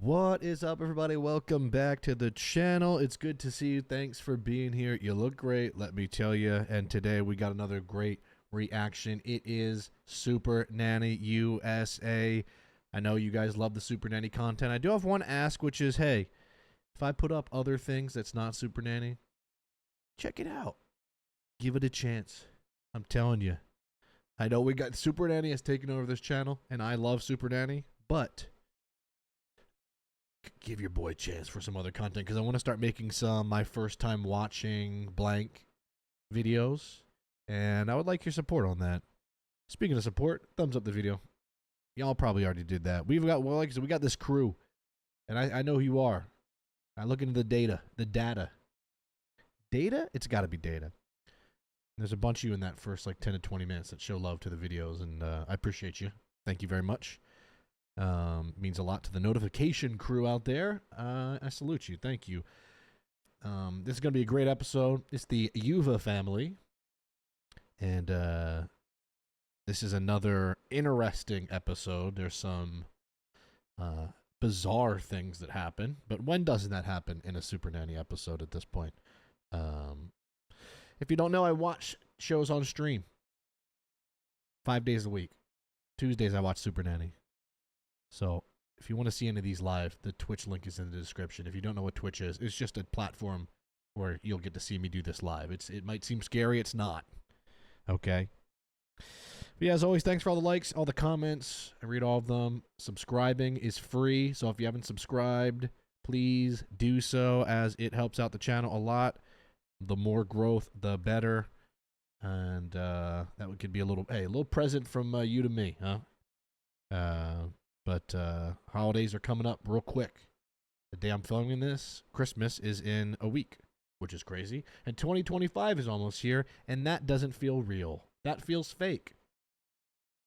What is up, everybody? Welcome back to the channel. It's good to see you. Thanks for being here. You look great, let me tell you. And today we got another great reaction. It is Supernanny USA. I know you guys love the Supernanny content. I do have one ask, which is, hey, if I put up other things that's not Supernanny, check it out. Give it a chance. I'm telling you. I know we got Supernanny has taken over this channel, and I love Supernanny, but give your boy a chance for some other content, because I want to start making some my first time watching blank videos, and I would like your support on that. Speaking of support, thumbs up the video. Y'all probably already did that. We've got, well, like I said, we got this crew, and I know who you are. I look into the data. Data? It's got to be data. There's a bunch of you in that first like 10 to 20 minutes that show love to the videos, and I appreciate you. Thank you very much. Means a lot to the notification crew out there. I salute you. Thank you. This is going to be a great episode. It's the Yuva family. And this is another interesting episode. There's some bizarre things that happen. But when doesn't that happen in a Supernanny episode at this point? If you don't know, I watch shows on stream 5 days a week. Tuesdays I watch Supernanny. So if you want to see any of these live, the Twitch link is in the description. If you don't know what Twitch is, it's just a platform where you'll get to see me do this live. It might seem scary. It's not. Okay. But yeah, as always, thanks for all the likes, all the comments. I read all of them. Subscribing is free. So if you haven't subscribed, please do so, as it helps out the channel a lot. The more growth, the better. And that could be a little present from you to me, huh? But holidays are coming up real quick. The day I'm filming this, Christmas is in a week, which is crazy. And 2025 is almost here, and that doesn't feel real. That feels fake.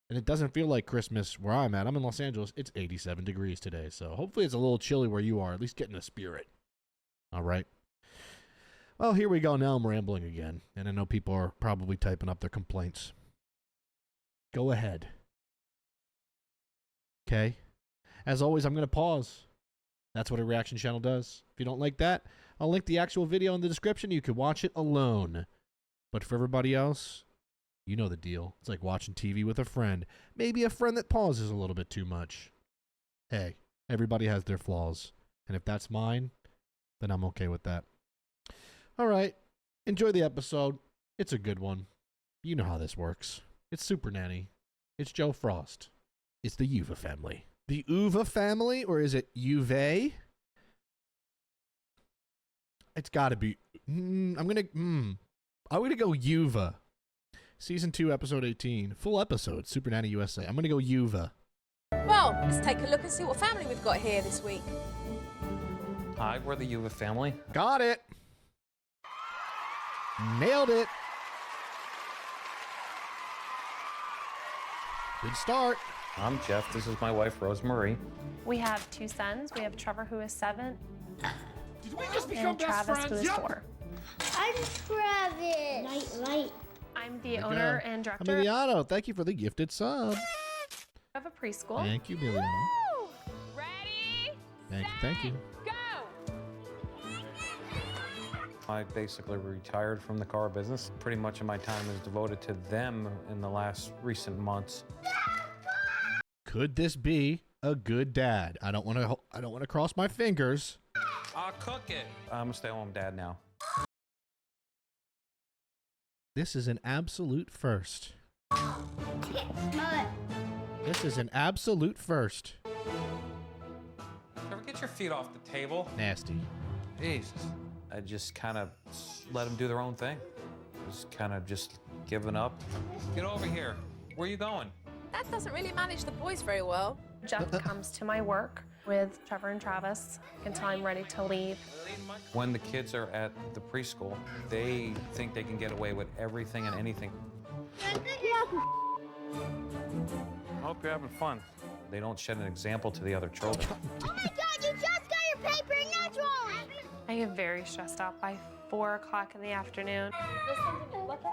And it doesn't feel like Christmas where I'm at. I'm in Los Angeles. It's 87 degrees today, so hopefully it's a little chilly where you are. At least get in the spirit. All right. Well, here we go. Now I'm rambling again, and I know people are probably typing up their complaints. Go ahead. Okay. As always, I'm going to pause. That's what a reaction channel does. If you don't like that, I'll link the actual video in the description. You can watch it alone. But for everybody else, you know the deal. It's like watching TV with a friend. Maybe a friend that pauses a little bit too much. Hey, everybody has their flaws. And if that's mine, then I'm okay with that. All right. Enjoy the episode. It's a good one. You know how this works. It's Supernanny. It's Joe Frost. It's the Yuva family. The Uva family, or is it Uve? It's got to be. I'm gonna go Yuva. Season 2, episode 18, full episode. Supernanny USA. I'm gonna go Yuva. Well, let's take a look and see what family we've got here this week. Hi, we're the Yuva family. Got it. Nailed it. Good start. I'm Jeff. This is my wife, Rosemary. We have 2 sons. We have Trevor, who is 7. Did we just become And best Travis, who friends? is 4. I'm Travis. Light. I'm the owner and director Emiliano, thank you for the gifted sub. of a preschool. Thank you, Emiliano. Woo! Ready? Thank you. Go! I basically retired from the car business. Pretty much of my time is devoted to them in the last recent months. Could this be a good dad? I don't want to cross my fingers. I'll cook it. I'm a stay-at-home dad now. This is an absolute first. This is an absolute first. Trevor, get your feet off the table. Nasty. Jesus. I just kind of let them do their own thing. Just kind of just giving up. Get over here. Where are you going? That doesn't really manage the boys very well. Jeff comes to my work with Trevor and Travis until I'm ready to leave. When the kids are at the preschool, they think they can get away with everything and anything. I hope you're having fun. They don't shed an example to the other children. Oh my God, you just got your paper and that's wrong. I get very stressed out by 4 o'clock in the afternoon. Listen to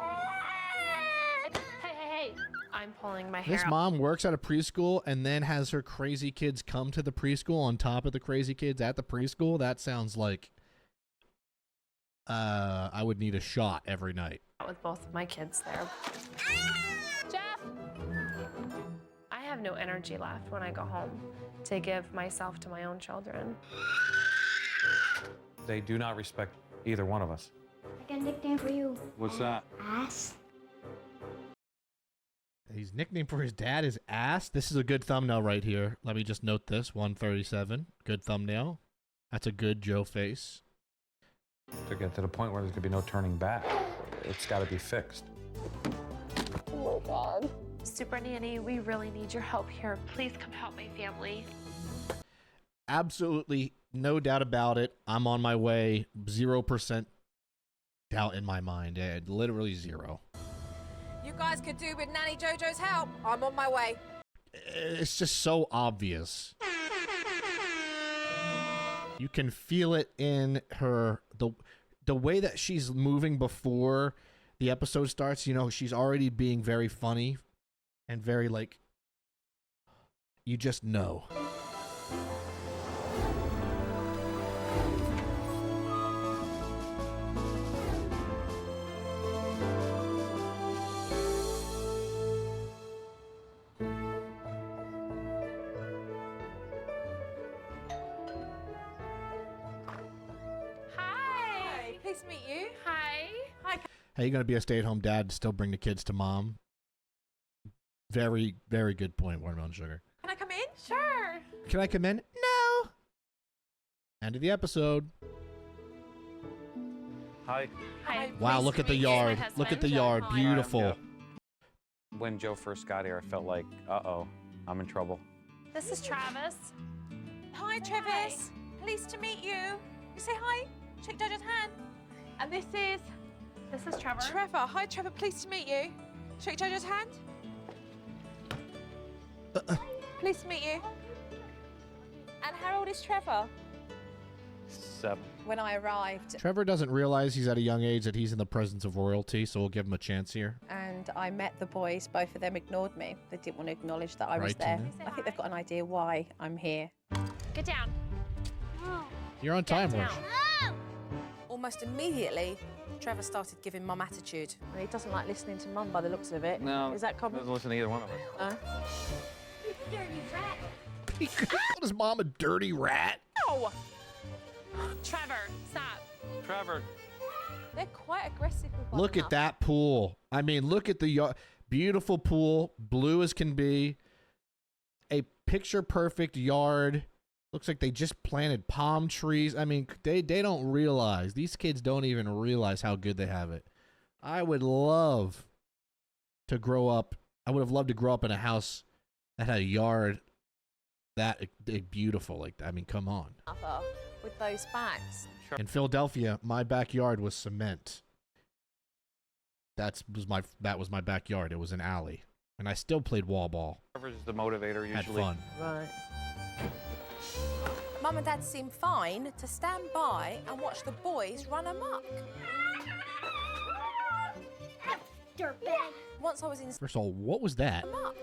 me. Hey. I'm I'm pulling my hair This out. mom works at a preschool and then has her crazy kids come to the preschool on top of the crazy kids at the preschool. That sounds like I would need a shot every night. With both of my kids there. Jeff! I have no energy left when I go home to give myself to my own children. They do not respect either one of us. I got a nickname for you. What's that? Ass. His nickname for his dad is Ass. This is a good thumbnail right here. Let me just note this. 137. Good thumbnail. That's a good Joe face. To get to the point where there's going to be no turning back. It's got to be fixed. Oh my God. Super Nanny, we really need your help here. Please come help my family. Absolutely no doubt about it. I'm on my way. 0% doubt in my mind. Literally zero. You guys could do with Nanny Jojo's help. I'm on my way. It's just so obvious. You can feel it in her, the way that she's moving before the episode starts. You know, she's already being very funny and very, like, you just know. Hi. Pleased to meet you. Hi. Hi. How you going to be a stay-at-home dad, still bring the kids to mom? Very, very good point, Watermelon Sugar. Can I come in? Sure. Can I come in? No. End of the episode. Hi. Hi. Wow, Pleased look to at the meet you. My yard. husband. Look at the yard. Hi. Beautiful. When Joe first got here, I felt like, uh-oh, I'm in trouble. This is Travis. Hi, Travis. Pleased to meet you. You say hi. Shake Jojo's hand. And this is Trevor. Trevor. Hi, Trevor. Pleased to meet you. Shake Jojo's hand. Pleased to meet you. And how old is Trevor? 7. When I arrived Trevor doesn't realize he's at a young age that he's in the presence of royalty, so we'll give him a chance here. and I met the boys, both of them ignored me. They didn't want to acknowledge that I was Right, there. Tina? I think they've got an idea why I'm here. Get down. You're on time, Get Rush. down. Almost immediately, Trevor started giving Mum attitude. He doesn't like listening to Mum by the looks of it. No, Is that common? doesn't listen to either one of us. No? Dirty rat. He called his mom a dirty rat. Oh. Trevor, stop. Trevor. They're quite aggressive with one Look at another. that pool. I mean, look at the beautiful pool, blue as can be. A picture-perfect yard. Looks like they just planted palm trees. I mean, they don't realize. These kids don't even realize how good they have it. I would love to grow up. I would have loved to grow up in a house that had a yard that beautiful. Like, I mean, come on. With those backs. In Philadelphia, my backyard was cement. That was my backyard. It was an alley, and I still played wall ball. Trevor's the motivator usually. Had fun. Right. Mum and Dad seem fine to stand by and watch the boys run amok. Dirtbag. Once I was in First of all, what was that? amok.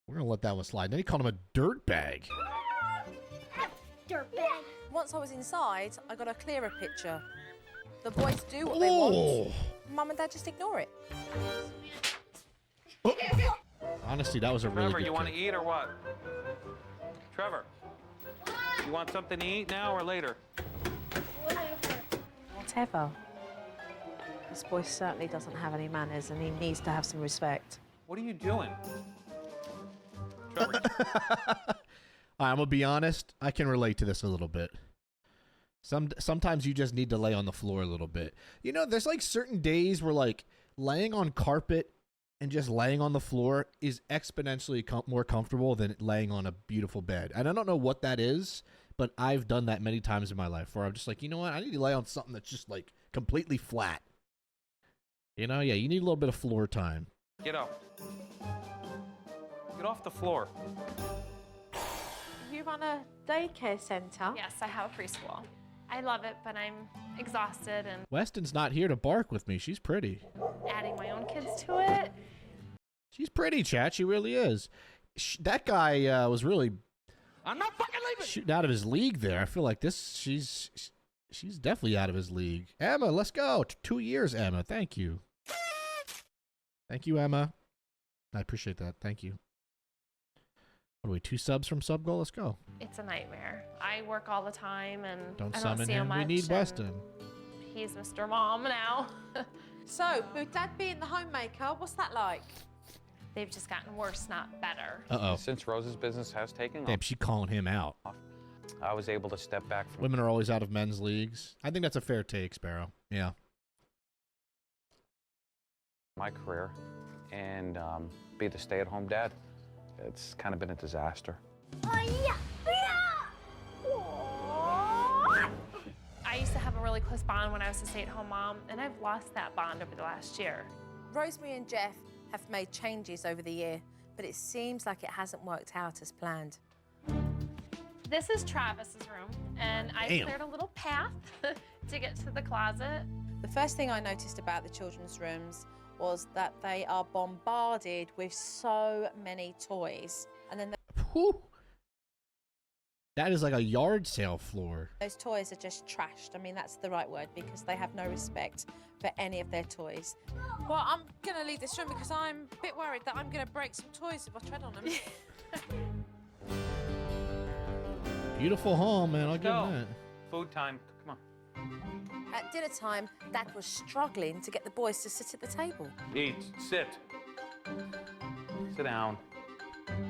We're gonna let that one slide. Then he called him a dirt bag. Dirtbag. Once I was inside, I got a clearer picture. The boys do what they Oh. want. Mum and Dad just ignore it. Honestly, that was a really Trevor, good you want to kick. eat or what? Trevor, you want something to eat now or later? Whatever. This boy certainly doesn't have any manners and he needs to have some respect. What are you doing? Trevor, I'm gonna be honest. I can relate to this a little bit. Sometimes you just need to lay on the floor a little bit. You know, there's like certain days where like laying on carpet and just laying on the floor is exponentially more comfortable than laying on a beautiful bed. And I don't know what that is, but I've done that many times in my life where I'm just like, you know what? I need to lay on something that's just like completely flat. You know, yeah, you need a little bit of floor time. get up. Get off the floor. You run a daycare centre? Yes, I have a preschool. I love it, but I'm exhausted and Weston's not here to bark with me. She's pretty. adding my own kids to it. She's pretty, chat. She really is. That guy was really I'm not fucking leaving. shooting out of his league there. I feel like she's definitely out of his league. Emma, let's go. 2 years, Emma. Thank you. Thank you, Emma. I appreciate that. Thank you. What are we, 2 subs from sub goal? Let's go. It's a nightmare. I work all the time and Don't I don't summon see him him. much. We need and Weston. He's Mr. Mom now. So, with Dad being the homemaker, what's that like? They've just gotten worse, not better. Uh-oh. Since Rose's business has taken Damn, off, she calling him out. I was able to step back from Women are always out of men's leagues. I think that's a fair take, Sparrow. Yeah. my career and be the stay-at-home dad. It's kind of been a disaster. Oh, yeah. I used to have a really close bond when I was a stay-at-home mom, and I've lost that bond over the last year. Rosemary and Jeff have made changes over the year, but it seems like it hasn't worked out as planned. This is Travis's room, and I Damn. cleared a little path to get to the closet. The first thing I noticed about the children's rooms was that they are bombarded with so many toys. And then Whew. That is like a yard sale floor. those toys are just trashed. I mean, that's the right word because they have no respect for any of their toys. Well, I'm going to leave this room because I'm a bit worried that I'm going to break some toys if I tread on them. Beautiful home, man. I'll give Go. him that. Food time. Come At dinner time, Dad was struggling to get the boys to sit at the table. on. Eat. Sit. Sit down.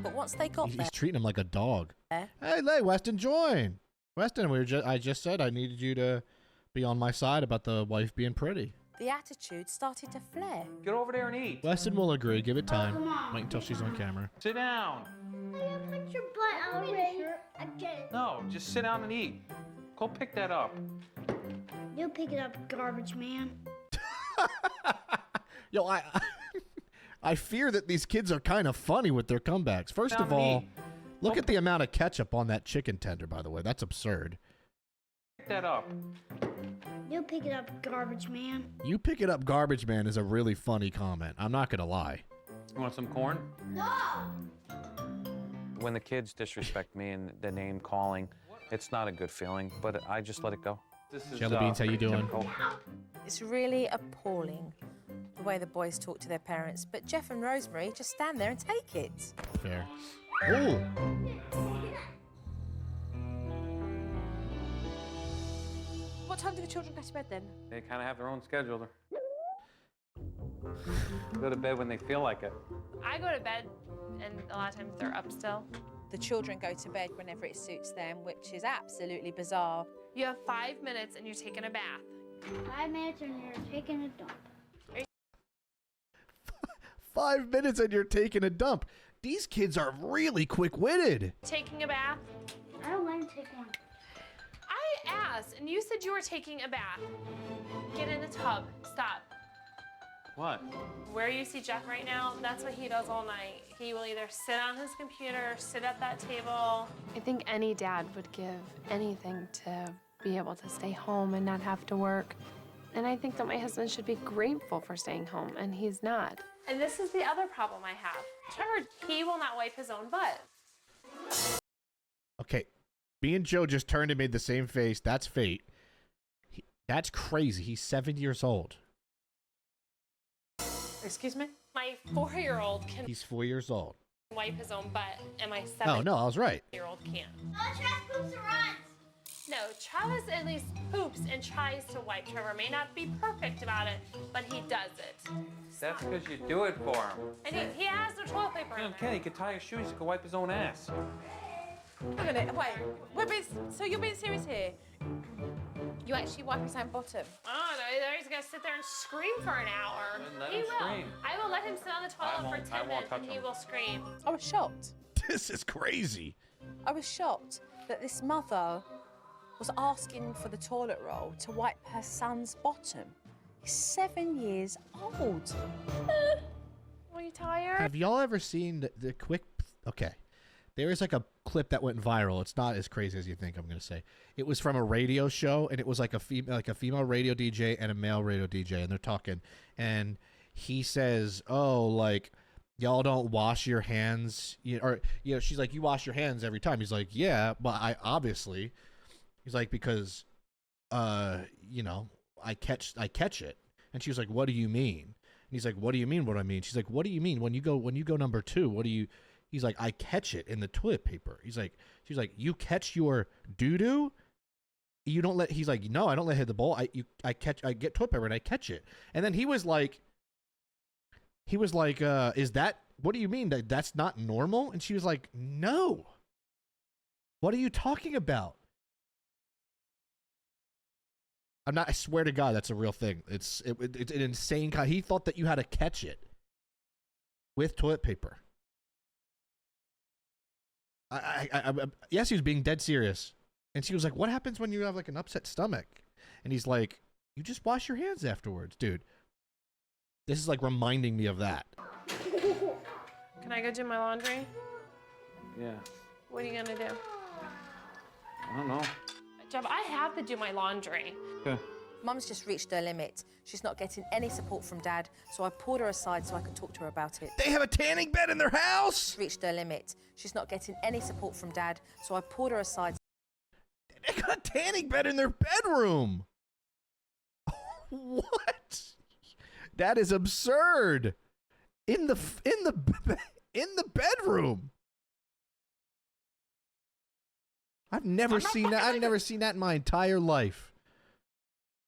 But once they got He's treating him like a dog. there, Hey, Weston, join. Weston, I just said I needed you to be on my side about the wife being pretty. the attitude started to flare. Get over there and eat. Weston will agree. Give it time. come on. Wait until she's on camera. Sit down. Put your butt out there again. No, just sit down and eat. Go pick that up. You pick it up, garbage man. Yo, I fear that these kids are kind of funny with their comebacks. First of all, look at the amount of ketchup on that chicken tender, by the way. That's absurd. Pick that up. You pick it up, garbage man. You pick it up, garbage man, is a really funny comment. I'm not going to lie. You want some corn? No! When the kids disrespect me and the name calling, it's not a good feeling, but I just let it go. This is Jelly beans, how you pretty doing? typical. It's really appalling the way the boys talk to their parents, but Jeff and Rosemary just stand there and take it. Fair. Ooh. What time do the children go to bed then? They kind of have their own schedule. Go to bed when they feel like it. I go to bed, and a lot of times they're up still. The children go to bed whenever it suits them, which is absolutely bizarre. You have 5 minutes, and you're taking a bath. 5 minutes and you're taking a dump. 5 minutes and you're taking a dump. These kids are really quick-witted. Taking a bath? I don't want to take one. I asked, and you said you were taking a bath. Get in the tub. Stop. What? Where you see Jeff right now, that's what he does all night. He will either sit on his computer, sit at that table. I think any dad would give anything to be able to stay home and not have to work. And I think that my husband should be grateful for staying home, and he's not. And this is the other problem I have. Trevor, he will not wipe his own butt. Okay, me and Joe just turned and made the same face. That's fate. That's crazy. He's 7 years old. Excuse me? My 4-year-old can He's 4 years old. wipe his own butt, and my Oh, no, I was right. 7-year-old can't. Oh, Trash poops and runs. No, Travis at least poops and tries to wipe. Trevor may not be perfect about it, but he does it. That's because you do it for him. And he has no toilet paper in Kenny, he could tie his shoes, he could wipe his own ass. Hang on a minute, wait. So you're being serious here? You actually wipe his own bottom? Oh, no, he's gonna sit there and scream for an hour. Then let He him will. scream. I will let him sit on the I toilet for won't 10 minutes touch and he him. will scream. I was shocked. This is crazy. I was shocked that this mother was asking for the toilet roll to wipe her son's bottom. He's 7 years old. Are you tired? Have y'all ever seen the quick... Okay. There is like a clip that went viral. It's not as crazy as you think. I'm gonna say it was from a radio show, and it was like a female radio DJ and a male radio DJ, and they're talking, and he says, "Oh, like y'all don't wash your hands," she's like, "You wash your hands every time." He's like, "Yeah, but I obviously," he's like, "because, I catch it," and she was like, "What do you mean?" And he's like, "What do you mean? What do I mean?" She's like, "What do you mean when you go number 2? What do you?" He's like, "I catch it in the toilet paper." She's like, "You catch your doo-doo? You don't let," he's like, "No, I don't let it hit the bowl. I get toilet paper and I catch it." And then he was like, "Is that, what do you mean that's not normal?" And she was like, "No. What are you talking about?" I swear to God, that's a real thing. It's an insane, he thought that you had to catch it with toilet paper. Yes, he was being dead serious. And she was like, "What happens when you have like an upset stomach?" And he's like, "You just wash your hands afterwards." Dude, this is like reminding me of that. Can I go do my laundry? Yeah. What are you gonna do? I don't know. Jeff, I have to do my laundry. Okay. Mum's just reached her limit. She's not getting any support from Dad, so I pulled her aside so I could talk to her about it. They have a tanning bed in their house. Reached her limit. She's not getting any support from Dad, so I pulled her aside. They got a tanning bed in their bedroom. What? That is absurd. In the bedroom. I've never seen that. I've never seen that in my entire life.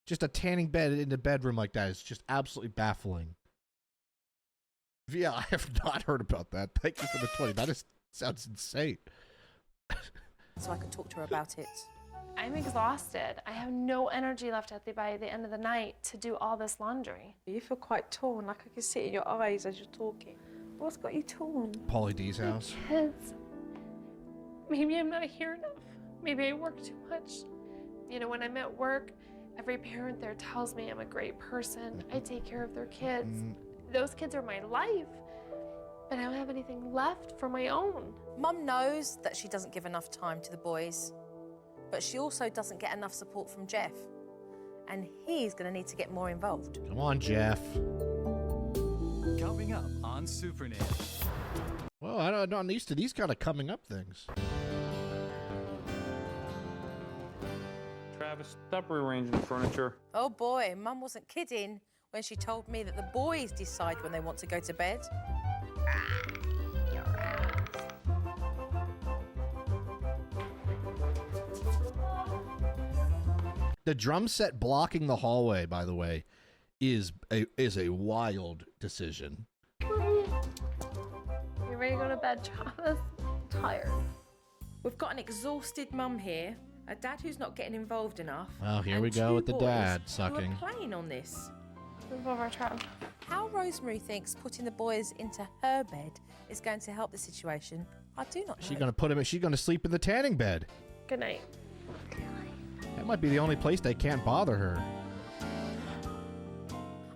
Just a tanning bed in the bedroom like that is just absolutely baffling. Yeah, I have not heard about that. Thank you for the 20. That sounds insane. So I could talk to her about it. I'm exhausted. I have no energy left by the end of the night to do all this laundry. You feel quite torn, like I can see it in your eyes as you're talking. What's got you torn? Pauly D's house. Kids. Maybe I'm not here enough. Maybe I work too much. You know, when I'm at work, every parent there tells me I'm a great person. I take care of their kids. Those kids are my life, but I don't have anything left for my own. Mum knows that she doesn't give enough time to the boys, but she also doesn't get enough support from Jeff. And he's going to need to get more involved. Come on, Jeff. Coming up on Supernanny. Well, I'm not used to these kind of coming up things. Travis, stop rearranging the furniture. Oh boy, Mum wasn't kidding when she told me that the boys decide when they want to go to bed. The drum set blocking the hallway, by the way, is a wild decision. You ready to go to bed, Travis? I'm tired. We've got an exhausted Mum here, a dad who's not getting involved enough. Well, here and we go two with the boys dad who sucking. are playing on this. Move over, Trav. How Rosemary thinks putting the boys into her bed is going to help the situation, I do not know. She's gonna sleep in the tanning bed. Good night. That might be the only place they can't bother her.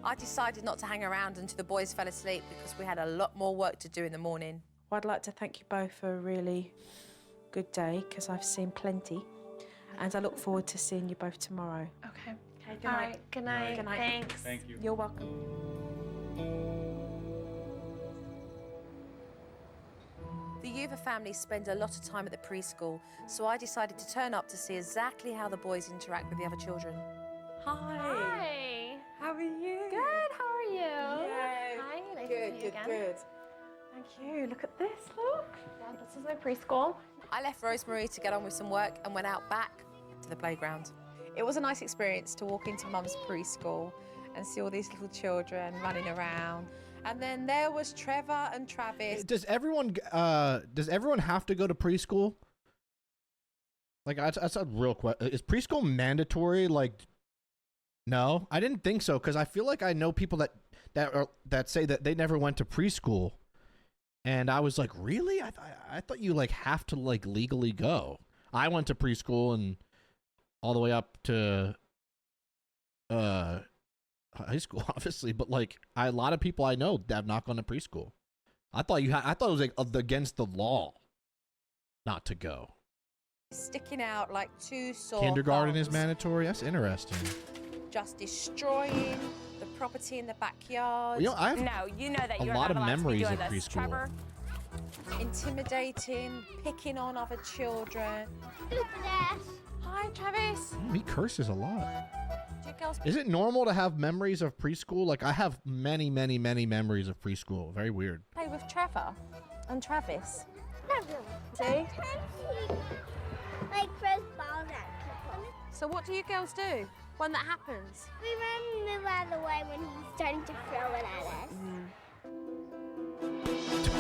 I decided not to hang around until the boys fell asleep because we had a lot more work to do in the morning. Well, I'd like to thank you both for a really good day because I've seen plenty. And I look forward to seeing you both tomorrow. Okay. Okay, good All night. right. Good night. Good night. Thanks. Thank you. You're welcome. The Yuva family spend a lot of time at the preschool, so I decided to turn up to see exactly how the boys interact with the other children. Hi. Hi. How are you? Good. How are you? Yay. Hi. Nice to Good, see you good, again. good. Thank you. Look at this, look. Yeah, this is my preschool. I left Rosemary to get on with some work and went out back to the playground. It was a nice experience to walk into Mum's preschool and see all these little children running around. And then there was Trevor and Travis. Does everyone have to go to preschool? Like, that's a real question. Is preschool mandatory? Like, no, I didn't think so because I feel like I know people that say that they never went to preschool, and I was like, really? I thought you like have to like legally go. I went to preschool and all the way up to high school, obviously, but like a lot of people I know that have not gone to preschool. I thought it was like against the law not to go. Sticking out like two sore Kindergarten is thumbs. mandatory. That's interesting. Just destroying the property in the backyard. You know, I have No, you know that a you're lot not of allowed to be memories doing of this, preschool. Trevor. Intimidating, picking on other children. Hi, Travis. He curses a lot. Do you girls Is it normal to have memories of preschool? Like, I have many, many, many memories of preschool. Very weird. play with Trevor and Travis? Not really. See? Like throws balls at people. So what do you girls do when that happens? We run and move out of the way when he's starting to throw it at us.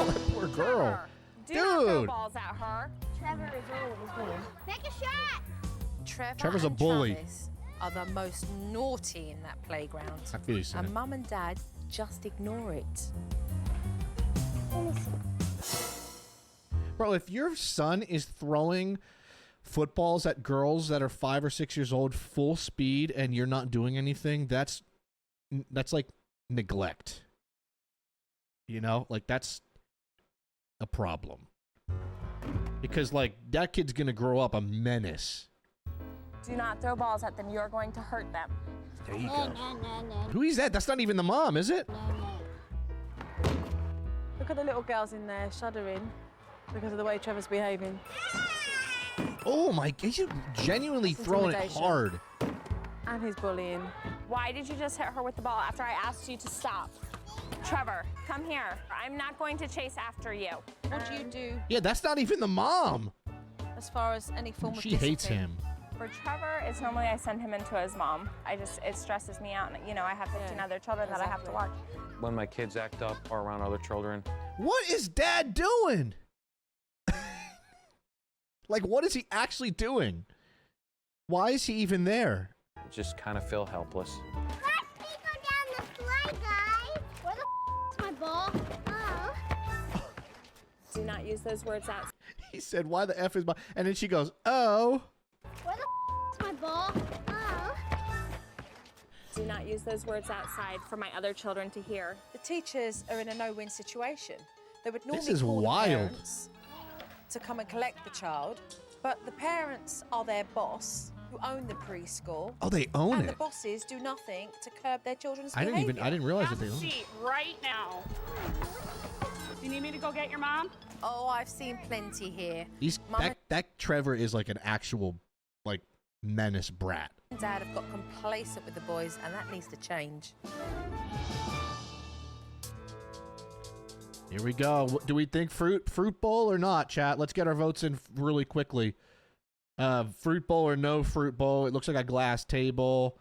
Oh, that poor girl. Do not throw Dude. balls at her. Trevor is always mean. Take a shot! Trevor's a bully. Travis are the most naughty in that playground. I feel you, Sam. And Mum and Dad just ignore it. Bro, if your son is throwing footballs at girls that are 5 or 6 years old full speed and you're not doing anything, that's like neglect. You know, like that's a problem. Because like that kid's gonna grow up a menace. Do not throw balls at them. You're going to hurt them. There you No, go. no, no, no. Who is that? That's not even the mom, is it? No, no. Look at the little girls in there shuddering because of the way Trevor's behaving. Oh my, he's genuinely throwing it intimidation. hard. And he's bullying. Why did you just hit her with the ball after I asked you to stop? Trevor, come here. I'm not going to chase after you. What do you do Yeah, that's not even the mom. as far as any form of She hates discipline? him. For Trevor, it's normally I send him into his mom. It stresses me out. You know, I have 15 other children that I have to watch. When my kids act up or around other children, What is dad doing? Like, what is he actually doing? Why is he even there? I just kind of feel helpless. Watch me go down the slide, guys. Where the is my ball? Oh. Do not use those words out. He said, why the F is my... And then she goes, oh. Where the is my ball? Oh. Do not use those words outside for my other children to hear. The teachers are in a no-win situation. They would normally is call wild. the parents to come and collect the child, but the parents are their boss, who own the preschool, Oh, they own and it. the bosses do nothing to curb their children's I behavior. didn't realize that Have they a owned it. seat right now. Do you need me to go get your mom? Oh, I've seen plenty here. That Trevor is like an actual, like, menace brat. Mum and Dad have got complacent with the boys, and that needs to change. Here we go. Do we think fruit bowl or not, chat? Let's get our votes in really quickly. Fruit bowl or no fruit bowl? It looks like a glass table.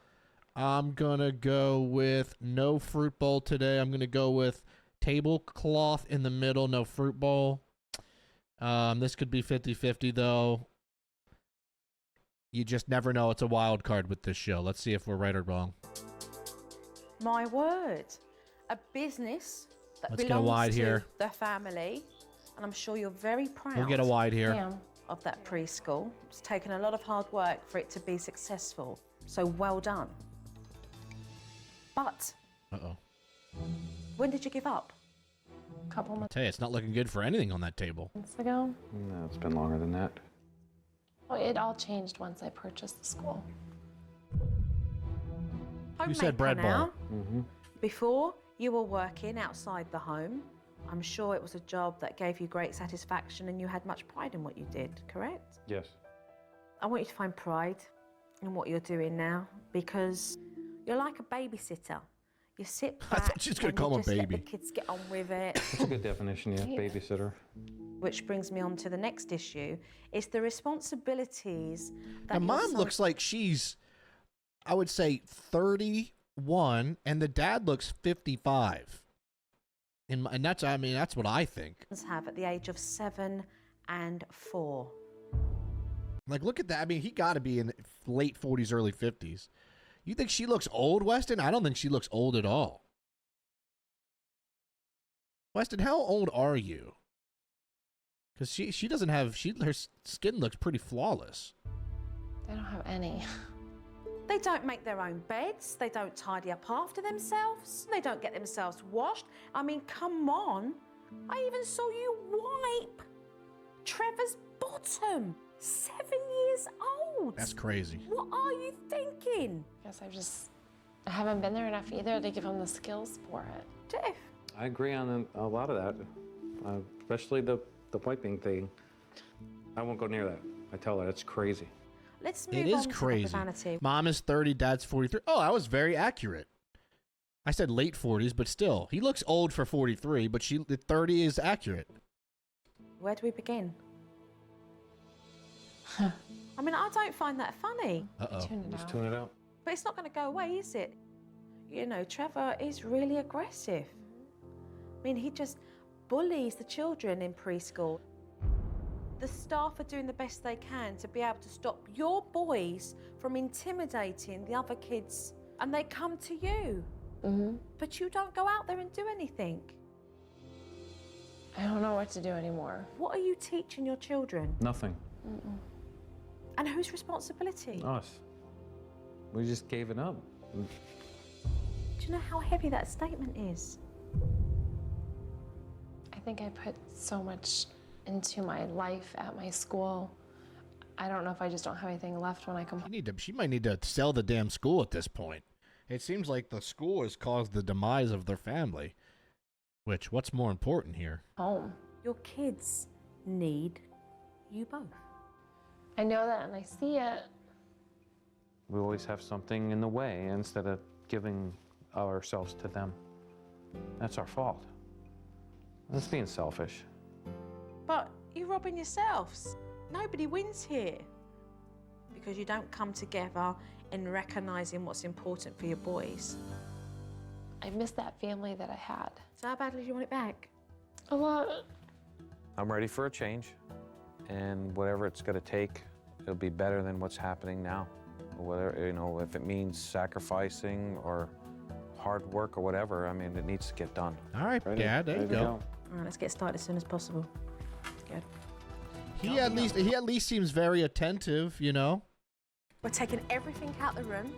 I'm gonna go with no fruit bowl today. I'm gonna go with tablecloth in the middle, no fruit bowl. This could be 50-50 though. You just never know. It's a wild card with this show. Let's see if we're right or wrong. My word. A business that Let's get a belongs wide to here. the family, and I'm sure you're very proud We'll get a wide here. of that preschool. It's taken a lot of hard work for it to be successful, so well done. But Uh-oh. when did you give up? A couple months Tell you, it's not looking good for anything on that table. ago. No, it's been longer than that. Well, it all changed once I purchased the school. You said bread Homemaker bowl. now. Mm-hmm. Before, you were working outside the home. I'm sure it was a job that gave you great satisfaction and you had much pride in what you did, correct? Yes. I want you to find pride in what you're doing now because you're like a babysitter. You sit I back thought she was gonna and call you him a just let baby. the kids get on with it. That's a good definition, yeah. Babysitter. Which brings me on to the next issue. It's the responsibilities that Now, your mom son- looks like she's, I would say, 31, and the dad looks 55. And that's, I mean, that's what I think. have at the age of 7 and 4. Like, look at that. I mean, he got to be in late 40s, early 50s. You think she looks old, Weston? I don't think she looks old at all. Weston, how old are you? Because she doesn't have, her skin looks pretty flawless. They don't have any. They don't make their own beds. They don't tidy up after themselves. They don't get themselves washed. I mean, come on. I even saw you wipe Trevor's bottom. 7 years old. That's crazy. What are you thinking? I guess I haven't been there enough either to give him the skills for it. Jeff. I agree on a lot of that, especially the wiping thing. I won't go near that. I tell her it's crazy. Let's move It on is to the crazy. vanity. Mom is 30, dad's 43. Oh, I was very accurate. I said late 40s, but still. He looks old for 43, but the 30 is accurate. Where do we begin? I mean, I don't find that funny. Uh-oh. Just tune it out. But it's not going to go away, is it? You know, Trevor is really aggressive. I mean, he just bullies the children in preschool. The staff are doing the best they can to be able to stop your boys from intimidating the other kids, and they come to you. But you don't go out there and do anything. I don't know what to do anymore. What are you teaching your children? Nothing. And whose responsibility? Us. We just gave it up. Do you know how heavy that statement is? I think I put so much into my life at my school. I don't know if I just don't have anything left when I come home. She might need to sell the damn school at this point. It seems like the school has caused the demise of their family. Which, what's more important here? Home. Your kids need you both. I know that and I see it. We always have something in the way instead of giving ourselves to them. That's our fault. That's being selfish. But you're robbing yourselves. Nobody wins here. Because you don't come together in recognising what's important for your boys. I miss that family that I had. So how badly do you want it back? A lot. I'm ready for a change, and whatever it's going to take, it'll be better than what's happening now. Whether, you know, if it means sacrificing or hard work or whatever, I mean, it needs to get done. All right, Dad, there you go. All right, let's get started as soon as possible. Good. He at least seems very attentive, you know. We're taking everything out the room.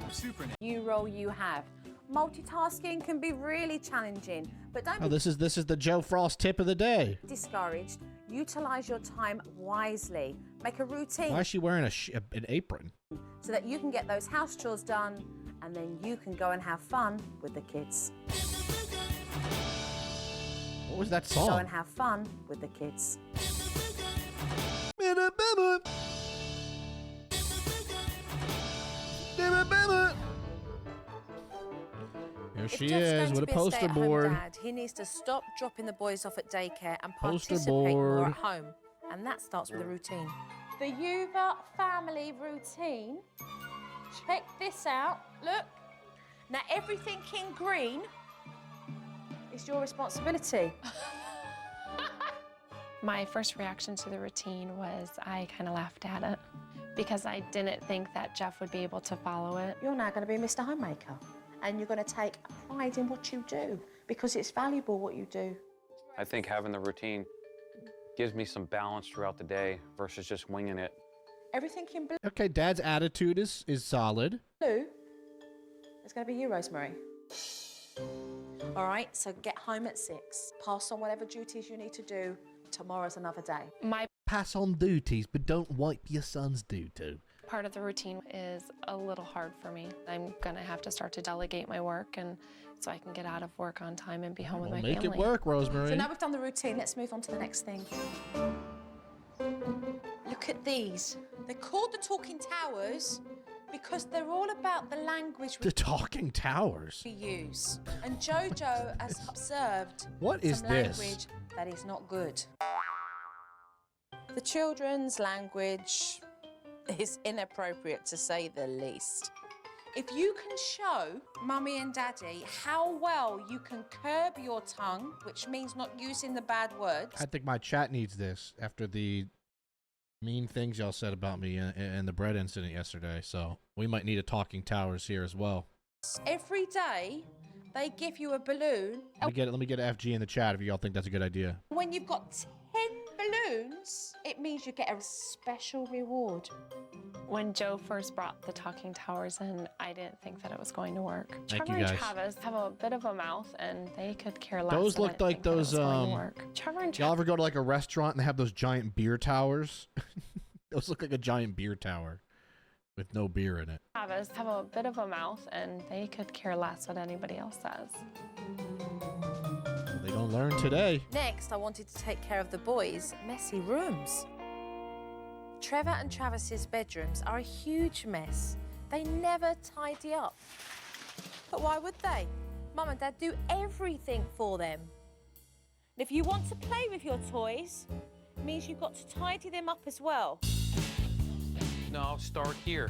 Supernanny. New role you have. Multitasking can be really challenging, but don't Oh, be this is the Joe Frost tip of the day. discouraged. Utilize your time wisely. Make a routine Why is she wearing an apron? so that you can get those house chores done, and then you can go and have fun with the kids. What was that Go song? and have fun with the kids. Here If she Jeff's is going with to a be poster stay-at-home board. Dad, he needs to stop dropping the boys off at daycare and Poster participate more board. at home. And that starts with a routine. The Yuva family routine. Check this out. Look. Now, everything in green is your responsibility. My first reaction to the routine was I kind of laughed at it because I didn't think that Jeff would be able to follow it. You're now going to be Mr. Homemaker. And you're going to take pride in what you do because it's valuable what you do. I think having the routine gives me some balance throughout the day versus just winging it. Everything in blue Okay, Dad's attitude is solid. is going to be you, Rosemary. All right, so get home at 6. Pass on whatever duties you need to do. Tomorrow's another day. My Pass on duties, but don't wipe your son's doo-doo. part of the routine is a little hard for me. I'm gonna have to start to delegate my work and so I can get out of work on time and be home with Well, my make family. it work, Rosemary. So now we've done the routine, let's move on to the next thing. Look at these. They're called the Talking Towers because they're all about the language The Talking Towers. we use. And Jojo has observed What is some this? language that is not good. The children's language is inappropriate, to say the least. If you can show Mummy and Daddy how well you can curb your tongue, which means not using the bad words, I think my chat needs this after the mean things y'all said about me and the bread incident yesterday. So we might need a Talking Towers here as well. every day they give you a balloon. Let me get FG in the chat if y'all think that's a good idea. When you've got 10 balloons, it means you get a special reward. When Joe first brought the talking towers in, I didn't think that it was going to work. Thank Trevor you, and guys. Travis have a bit of a mouth, and they could care less. Those and I looked didn't like think that it was those, going to work. Trevor and Y'all ever go to like a restaurant and they have those giant beer towers? Those look like a giant beer tower with no beer in it. Travis have a bit of a mouth, and they could care less what anybody else says. They don't learn today. Next, I wanted to take care of the boys' messy rooms. Trevor and Travis's bedrooms are a huge mess. They never tidy up. But why would they? Mum and Dad do everything for them. And if you want to play with your toys, it means you've got to tidy them up as well. No, start here.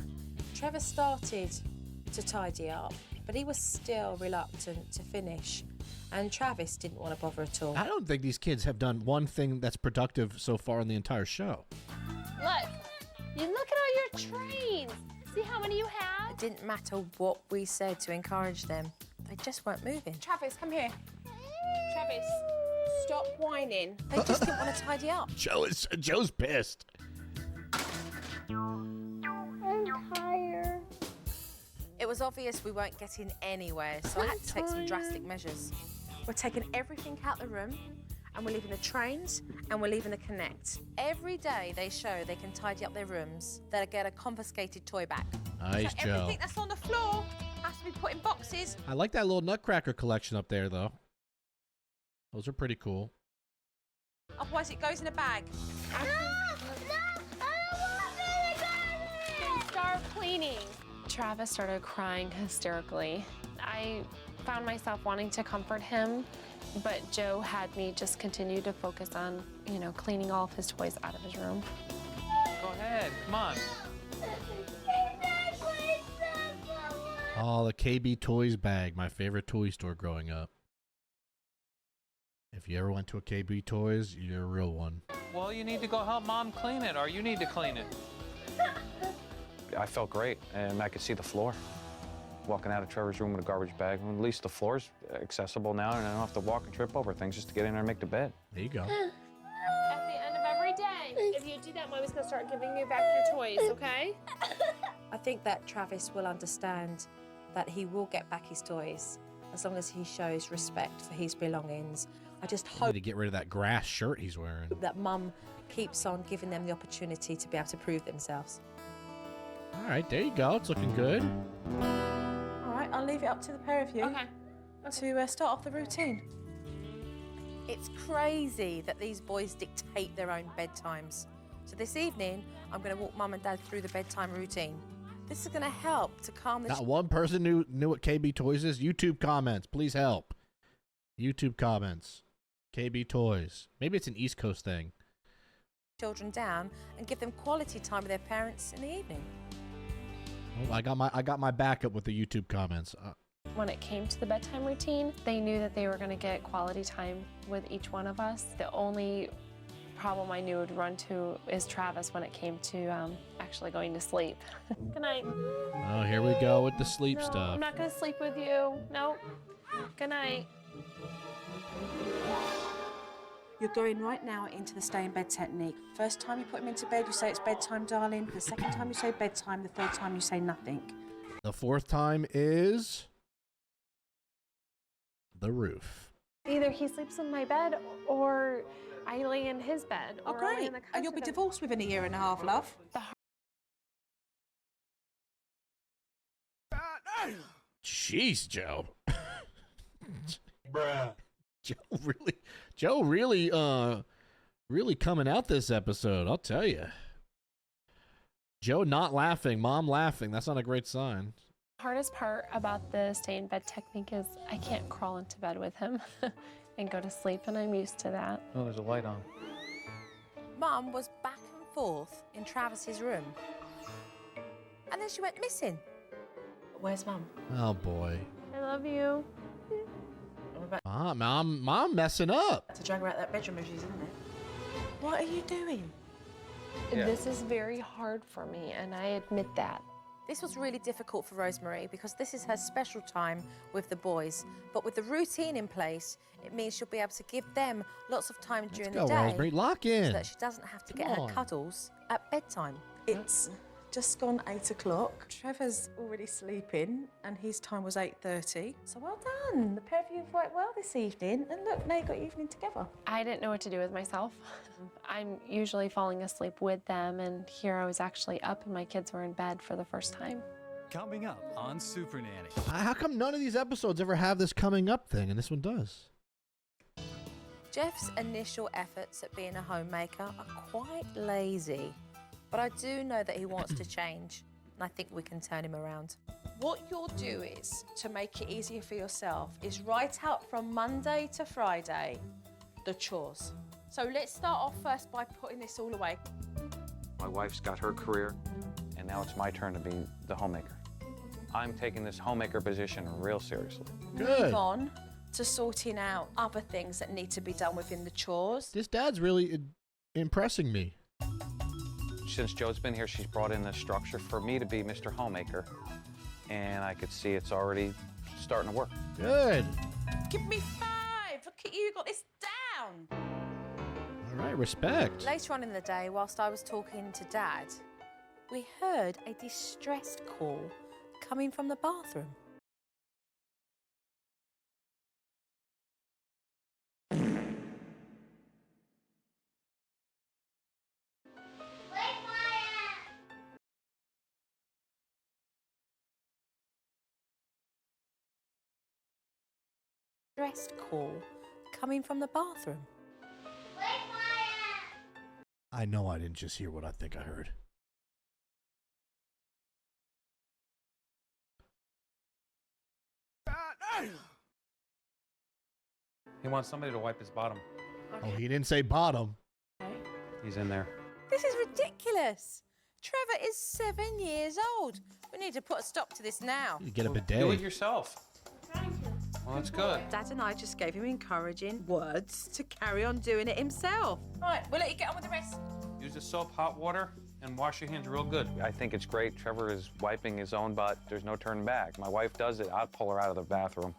Trevor started to tidy up, but he was still reluctant to finish. And Travis didn't want to bother at all. I don't think these kids have done one thing that's productive so far in the entire show. Look, you look at all your trains. See how many you have? It didn't matter what we said to encourage them. They just weren't moving. Travis, come here. Travis, stop whining. They just didn't want to tidy up. Joe's pissed. I'm tired. It was obvious we weren't getting anywhere, so I had to take some drastic measures. We're taking everything out the room, and we're leaving the trains, and we're leaving the Connect. Every day they show they can tidy up their rooms, they'll get a confiscated toy back. Nice, So Joe. everything that's on the floor has to be put in boxes. I like that little Nutcracker collection up there, though. Those are pretty cool. Otherwise, it goes in a bag. No, I don't want me to go Then start cleaning. Travis started crying hysterically. I found myself wanting to comfort him, but Joe had me just continue to focus on, cleaning all of his toys out of his room. Go ahead, come on. Oh, the KB Toys bag, my favorite toy store growing up. If you ever went to a KB Toys, you're a real one. Well, you need to go help Mom clean it, or you need to clean it. I felt great, and I could see the floor. Walking out of Trevor's room with a garbage bag, at least the floor's accessible now, and I don't have to walk and trip over things just to get in there and make the bed. There you go. At the end of every day, if you do that, Mommy's gonna start giving you back your toys, okay? I think that Travis will understand that he will get back his toys as long as he shows respect for his belongings. I just Need hope to get rid of that grass shirt he's wearing. that Mum keeps on giving them the opportunity to be able to prove themselves. All right, there you go. It's looking good. All right, I'll leave it up to the pair of you Okay. to start off the routine. It's crazy that these boys dictate their own bedtimes. So this evening, I'm going to walk Mum and Dad through the bedtime routine. This is going to help to calm the Not one person knew what KB Toys is. YouTube comments, please help. YouTube comments. KB Toys. Maybe it's an East Coast thing. children down and give them quality time with their parents in the evening. Oh, I got my backup with the YouTube comments. When it came to the bedtime routine, they knew that they were going to get quality time with each one of us. The only problem I knew would run to is Travis when it came to actually going to sleep. Good night. Oh, here we go with the sleep No, stuff. I'm not going to sleep with you. Nope. Good night. You're going right now into the stay in bed technique. First time you put him into bed, you say it's bedtime, darling. The second time you say bedtime, the third time you say nothing. The fourth time is the roof. Either he sleeps in my bed or I lay in his bed. Oh, or I lay great. in the couch And you'll be with him. divorced within a year and a half, love. Jeez, Joe. Bruh. Joe really coming out this episode, I'll tell you. Joe not laughing, Mom laughing. That's not a great sign. Hardest part about the stay in bed technique is I can't crawl into bed with him and go to sleep, and I'm used to that. Oh, there's a light on. Mum was back and forth in Travis's room. And then she went missing. Where's Mum? Oh boy. I love you. We're about Mom messing up. to drag her out that bedroom if she's in there. What are you doing? Yeah. This is very hard for me, and I admit that. This was really difficult for Rosemary because this is her special time with the boys. But with the routine in place, it means she'll be able to give them lots of time during the Let's go, day Rosemary. Lock in. so that she doesn't have to get Come her on. cuddles at bedtime. It's just gone 8 o'clock. Trevor's already sleeping and his time was 8:30. So well done. The pair of you have worked well this evening. And look, now you've got your evening together. I didn't know what to do with myself. I'm usually falling asleep with them, and here I was actually up and my kids were in bed for the first time. Coming up on Supernanny. How come none of these episodes ever have this coming up thing, and this one does? Jeff's initial efforts at being a homemaker are quite lazy, but I do know that he wants to change, and I think we can turn him around. What you'll do is, to make it easier for yourself, is write out from Monday to Friday the chores. So let's start off first by putting this all away. My wife's got her career, and now it's my turn to be the homemaker. I'm taking this homemaker position real seriously. Good. Move on to sorting out other things that need to be done within the chores. This dad's really impressing me. Since Joe's been here, she's brought in the structure for me to be Mr. Homemaker, and I could see it's already starting to work. Good. Give me 5. Look at you, got this down. All right, respect. Later on in the day, whilst I was talking to Dad, we heard a distressed call coming from the bathroom. Distressed call coming from the bathroom. I know I didn't just hear what I think I heard. He wants somebody to wipe his bottom. Oh, he didn't say bottom. He's in there. This is ridiculous. Trevor is 7 years old. We need to put a stop to this now. You get a Do it bidet. yourself. Well, that's good. Dad and I just gave him encouraging words to carry on doing it himself. Right, we'll let you get on with the rest. Use the soap, hot water, and wash your hands real good. I think it's great. Trevor is wiping his own butt. There's no turning back. My wife does it. I'll pull her out of the bathroom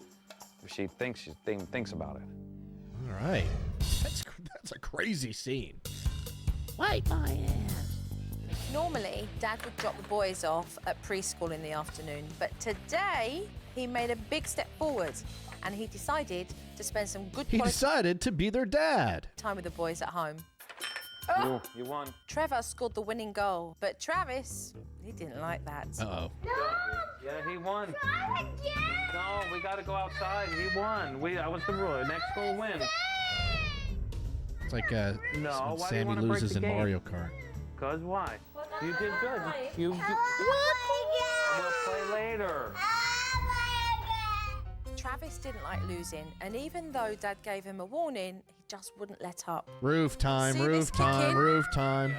if she even thinks about it. All right. That's a crazy scene. Wipe my ass. Normally, Dad would drop the boys off at preschool in the afternoon, but today he made a big step forward and he decided to spend some good He quality decided to be their dad. time with the boys at home. Ooh, you won. Trevor scored the winning goal, but Travis, he didn't like that. Uh-oh. Yeah, he won. No, we got to go outside. He won. That was the rule. Next goal wins. It's like No, when why do you Sammy wanna break loses the in game? Mario Kart. Cause why? You did good. We'll play later. Travis didn't like losing, and even though Dad gave him a warning, he just wouldn't let up. Roof time, See roof this time, kicking? roof time.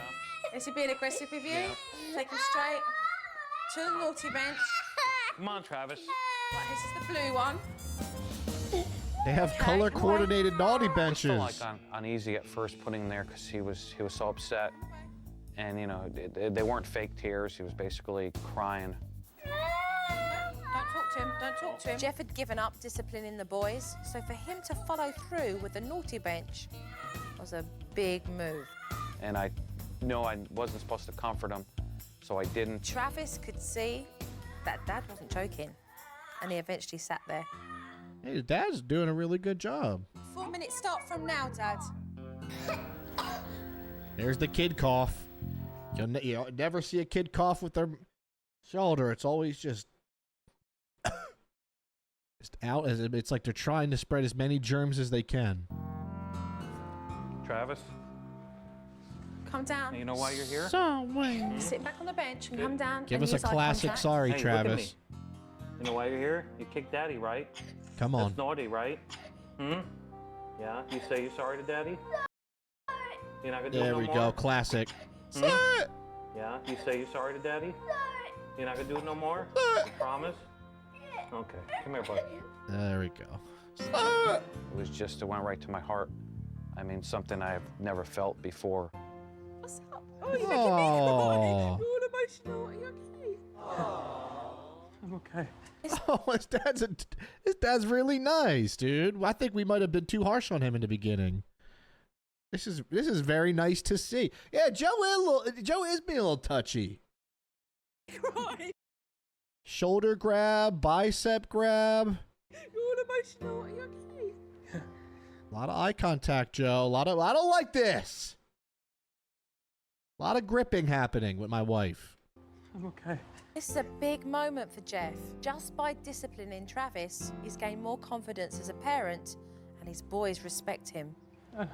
Is he being aggressive with you? Yeah. Take him straight to the naughty bench. Come on, Travis. Right, this is the blue one. They have color-coordinated naughty I benches. felt like uneasy at first putting him there because he was so upset, and you know they weren't fake tears. He was basically crying. Don't talk to him, don't talk to him. Jeff had given up disciplining the boys, so for him to follow through with the naughty bench was a big move. And I know I wasn't supposed to comfort him, so I didn't. Travis could see that Dad wasn't joking, and he eventually sat there. Hey, his dad's doing a really good job. 4 minutes start from now, Dad. There's the kid cough. You'll never see a kid cough with their shoulder. It's always just out. It's like they're trying to spread as many germs as they can. Travis, Come down. you know why you're here? Sit back on the bench and come down. Give and us a use eye classic contact. sorry, Hey, look at Travis. me. You know why you're here? You kicked Daddy, right? Come on. That's naughty, right? Yeah? You say you're sorry to Daddy? You're not gonna do it There no we more? go. Classic. Yeah? You say you're sorry to Daddy? You're not gonna do it no more? You promise? Okay. Come here, bud. There we go. It was just, it went right to my heart. I mean, something I've never felt before. What's up? Oh, you're Oh. making me cry. You're all emotional. Are you okay? okay. Oh, his dad's really nice, dude. I think we might have been too harsh on him in the beginning. This is very nice to see. Yeah, Joe is being a little touchy. Cry. Shoulder grab, bicep grab. You're all emotional. Are you okay? A lot of eye contact, Joe. I don't like this. A lot of gripping happening with my wife. I'm okay. This is a big moment for Jeff. Just by disciplining Travis, he's gained more confidence as a parent, and his boys respect him. I know.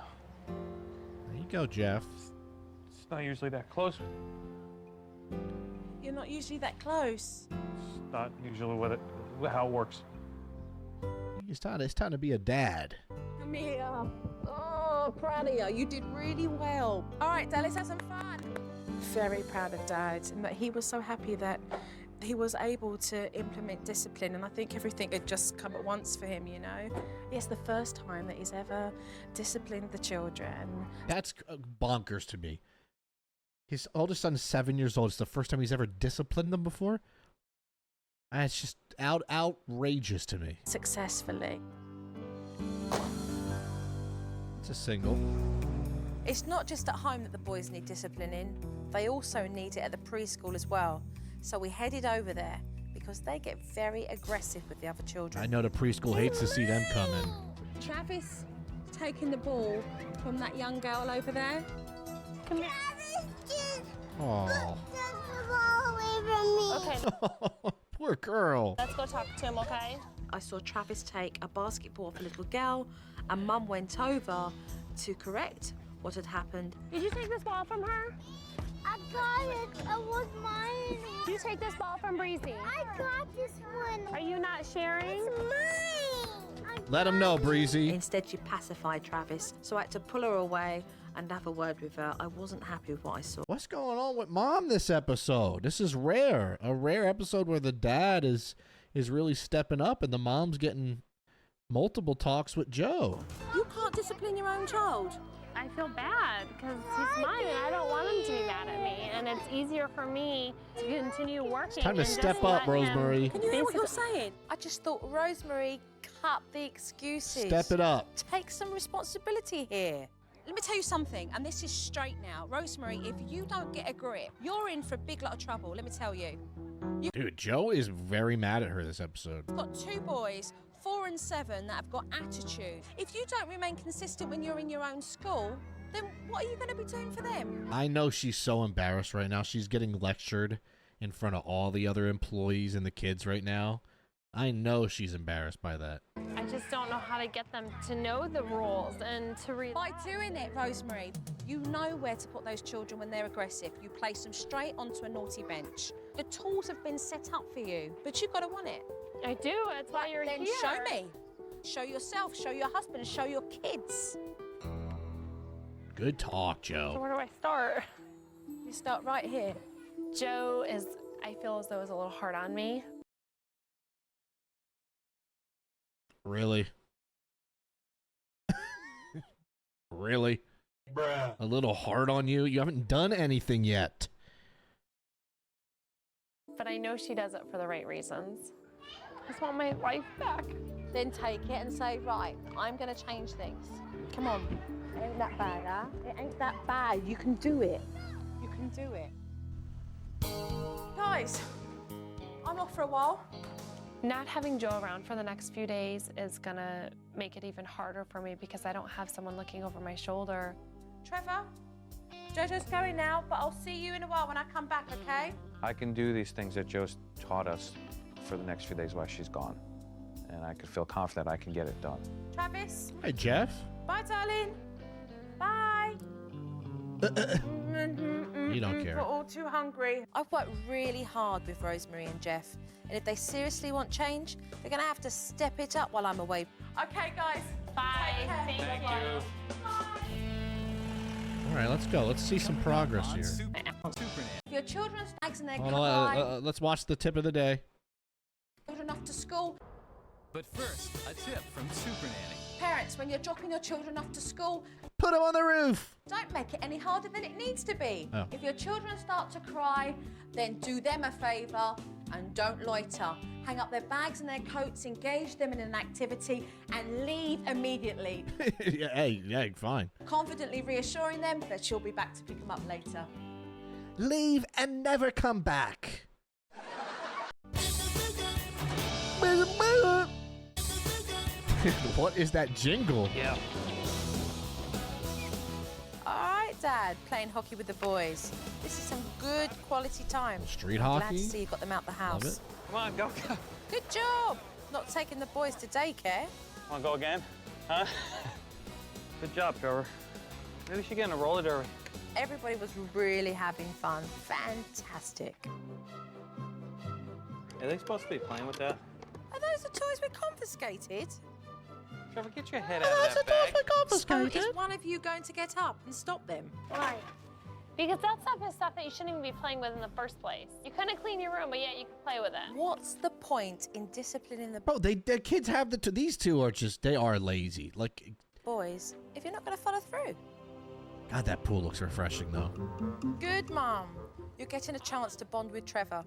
There you go, Jeff. It's not usually that close. You're not usually that close. It's not usually how it works. It's time to be a dad. Come here. Oh, proud of you. You did really well. All right, Dad, let's have some fun. Very proud of Dad, and that he was so happy that he was able to implement discipline, and I think everything had just come at once for him, you know. It's the first time that he's ever disciplined the children. That's bonkers to me. His oldest son is 7 years old. It's the first time he's ever disciplined them before. And it's just outrageous to me. Successfully. It's a single. It's not just at home that the boys need disciplining. They also need it at the preschool as well. So we headed over there because they get very aggressive with the other children. I know the preschool hates to see them coming. Travis taking the ball from that young girl over there. Come here. Oh. Okay, Poor girl. let's go talk to him, okay? I saw Travis take a basketball off a little girl, and Mum went over to correct what had happened. Did you take this ball from her? I got it. It was mine. Did you take this ball from Breezy? I got this one. Are you not sharing? It's mine. Let him know, Breezy. Instead, she pacified Travis, so I had to pull her away and have a word with her. I wasn't happy with what I saw. What's going on with Mom this episode? This is rare. A rare episode where the dad is really stepping up and the mom's getting multiple talks with Joe. You can't discipline your own child. I feel bad because he's mine and I don't want him to be mad at me. And it's easier for me to continue working. Time to and step just up, let him Rosemary. Can you hear what you're saying? I just thought, Rosemary, cut the excuses. Step it up. Take some responsibility here. Let me tell you something, and this is straight now. Rosemary, if you don't get a grip, you're in for a big lot of trouble, let me tell you. Dude, Joe is very mad at her this episode. You've got two boys, 4 and 7, that have got attitude. If you don't remain consistent when you're in your own school, then what are you going to be doing for them? I know she's so embarrassed right now. She's getting lectured in front of all the other employees and the kids right now. I know she's embarrassed by that. I just don't know how to get them to know the rules and to read. By doing it, Rosemary, you know where to put those children when they're aggressive. You place them straight onto a naughty bench. The tools have been set up for you, but you've got to want it. I do. That's why you're Then here. show me. Show yourself, show your husband, show your kids. Good talk, So Joe. where do I start? You start right here. Joe is, I feel as though, is a little hard on me. Really? Really? Bruh. A little hard on you? You haven't done anything yet. But I know she does it for the right reasons. I just want my life back. Then take it and say, right, I'm going to change things. Come on. It ain't that bad, huh? It ain't that bad. You can do it. You can do it. Guys, I'm off for a while. Not having Joe around for the next few days is gonna make it even harder for me because I don't have someone looking over my shoulder. Trevor, Jojo's going now, but I'll see you in a while when I come back, okay? I can do these things that Joe's taught us for the next few days while she's gone. And I could feel confident I can get it done. Travis, Hi, Jeff. bye, darling. Bye. You don't care. We're all too hungry. I've worked really hard with Rosemary and Jeff, and if they seriously want change, they're going to have to step it up while I'm away. Okay, guys. Bye. Take care. Thank you. All right, let's go. Let's see some progress On here. Supernanny. If your children's bags and they Hold cry, on, let's watch the tip of the day. children off to school. But first, a tip from Supernanny. Parents, when you're dropping your children off to school, Put him on the roof. don't make it any harder than it needs to be. Oh. If your children start to cry, then do them a favour And don't loiter. Hang up their bags and their coats, engage them in an activity, and leave immediately. Yeah, hey, fine. Confidently reassuring them that she'll be back to pick them up later. Leave and never come back. What is that jingle? Yeah. All right, Dad, playing hockey with the boys. This is some good quality time. Street Glad hockey? to see you got them out the house. Love it. Come on, go. Good job. Not taking the boys to daycare. Want to go again? Huh? Good job, Trevor. Maybe we should get in a roller derby. Everybody was really having fun. Fantastic. Are they supposed to be playing with that? Are those the toys we confiscated? Trevor, get your head out of that bag. So is one of you going to get up and stop them? Why? Because that stuff is stuff that you shouldn't even be playing with in the first place. You couldn't clean your room, but yet you could play with it. What's the point in disciplining the Bro, the kids have these two are just, they are lazy. Like, boys if you're not going to follow through? God, that pool looks refreshing though. Good, Mum. You're getting a chance to bond with Trevor.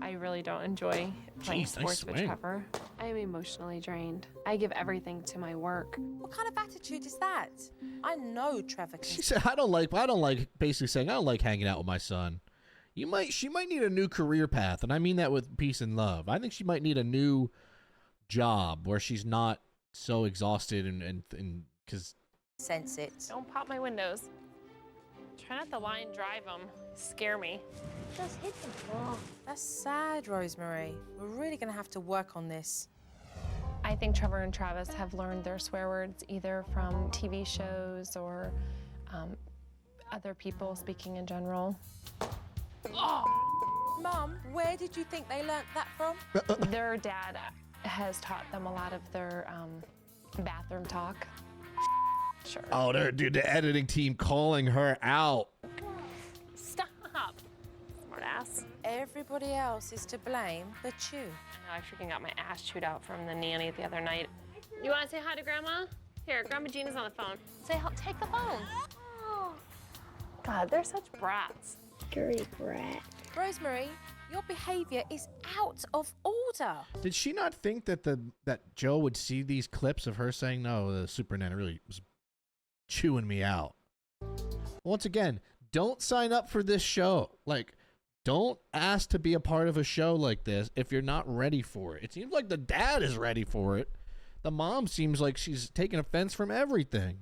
I really don't enjoy playing Jeez, nice sports with swing. Trevor. I am emotionally drained. I give everything to my work. What kind of attitude is that? I know Trevor can. She said, I don't like, basically saying, I don't like hanging out with my son. She might need a new career path, and I mean that with peace and love. I think she might need a new job where she's not so exhausted and because sense it. Don't pop my windows. Try not to line drive them. Scare me. Just hit the ball. That's sad, Rosemary. We're really going to have to work on this. I think Trevor and Travis have learned their swear words either from TV shows or other people speaking in general. Oh! Mum, where did you think they learnt that from? Their dad has taught them a lot of their bathroom talk. Sure. oh, the editing team calling her out. Stop! Smart ass. Everybody else is to blame but you. I freaking got my ass chewed out from the nanny the other night. You want to say hi to Grandma? Here, Grandma Jean is on the phone. Say, take the phone. God, they're such brats. Dirty brat. Rosemary, your behavior is out of order. Did she not think that that Joe would see these clips of her saying, no, the Supernanny really was chewing me out? Once again, don't sign up for this show. Like, don't ask to be a part of a show like this if you're not ready for it. It seems like the dad is ready for it. The mom seems like she's taking offense from everything.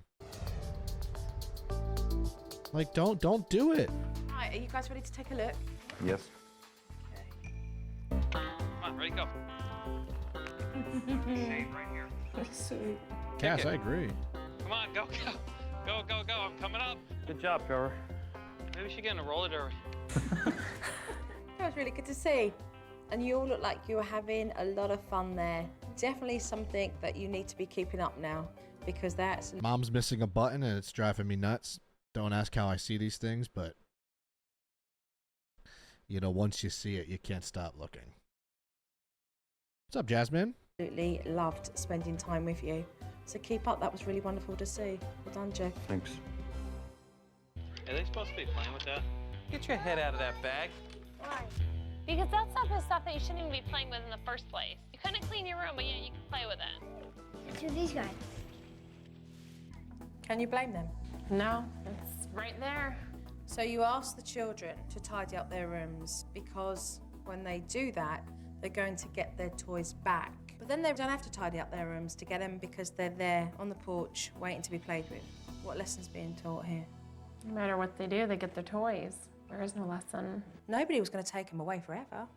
Like, don't do it. All right, are you guys ready to take a look? Yes. Come on, ready, go. Shane, right here. Sweet. Cass, it. I agree. Come on, go. I'm coming up. Good job, Trevor. Maybe we should get in a roller derby. That was really good to see. And you all look like you were having a lot of fun there. Definitely something that you need to be keeping up now, because that's... Mom's missing a button and it's driving me nuts. Don't ask how I see these things, but you know, once you see it, you can't stop looking. What's up, Jasmine? Absolutely loved spending time with you. So keep up, that was really wonderful to see. Well done, Jeff. Thanks. Are they supposed to be playing with that? Get your head out of that bag. Why? Because that stuff is stuff that you shouldn't even be playing with in the first place. You couldn't clean your room, but yet you could play with it. Let's do these guys. Can you blame them? No, it's right there. So you ask the children to tidy up their rooms because when they do that, they're going to get their toys back. But then they don't have to tidy up their rooms to get them because they're there on the porch waiting to be played with. What lesson's being taught here? No matter what they do, they get their toys. There is no lesson. Nobody was going to take them away forever.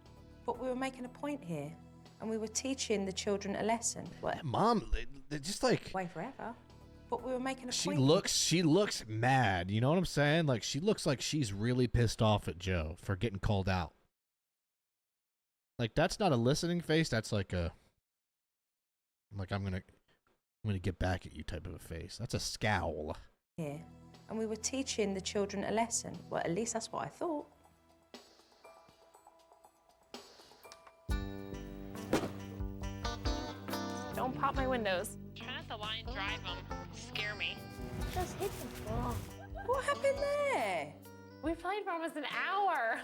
But we were making a point here. And we were teaching the children a lesson. What? Mom, they're just like... Away forever. But we were making a She point. looks mad. You know what I'm saying? Like, she looks like she's really pissed off at Joe for getting called out. Like, that's not a listening face. That's like a... Like, I'm gonna get back at you type of a face. That's a scowl. Here. And we were teaching the children a lesson. Well, at least that's what I thought. Don't pop my windows. Try not to lie and drive them. Scare me. Just hit the ball. What happened there? We played for almost an hour.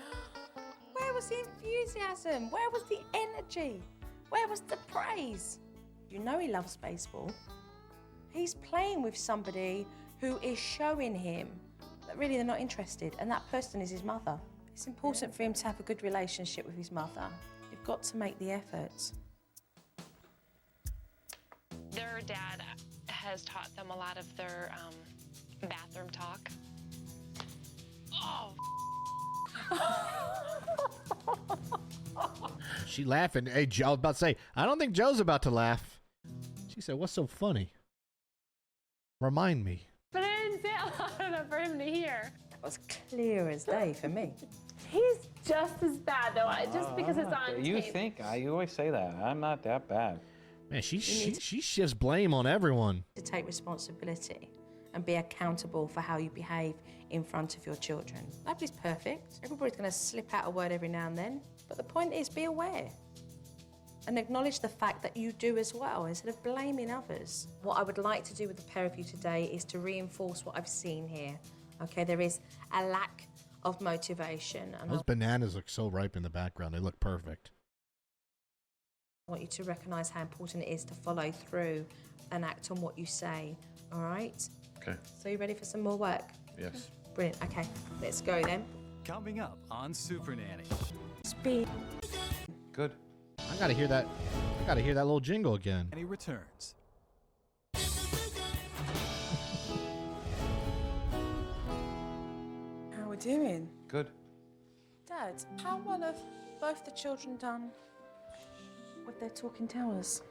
Where was was the enthusiasm? Where was the energy? Where was the praise? You know he loves baseball. He's playing with somebody who is showing him that really they're not interested, and that person is his mother. It's important for him to have a good relationship with his mother. You've got to make the effort. Their dad has taught them a lot of their bathroom talk. Oh. She laughing. Hey, Joe, I was about to say, I don't think Joe's about to laugh. She said, what's so funny? Remind me. But I didn't say it loud enough for him to hear. That was clear as day for me. He's just as bad, though, just because it's on You tape. think, you always say that. I'm not that bad. Man, she shifts blame on everyone. To take responsibility and be accountable for how you behave in front of your children. Nobody's perfect. Everybody's going to slip out a word every now and then. But the point is, be aware and acknowledge the fact that you do as well, instead of blaming others. What I would like to do with the pair of you today is to reinforce what I've seen here. Okay, there is a lack of motivation. And Those bananas look so ripe in the background. They look perfect. I want you to recognise how important it is to follow through and act on what you say, all right? Okay. So you ready for some more work? Yes. Brilliant, okay, let's go then. Coming up on Supernanny. Speed. Good. I gotta hear that. I gotta hear that little jingle again. And he returns. How we doing? Good. Dad, how well have both the children done with their talking towers?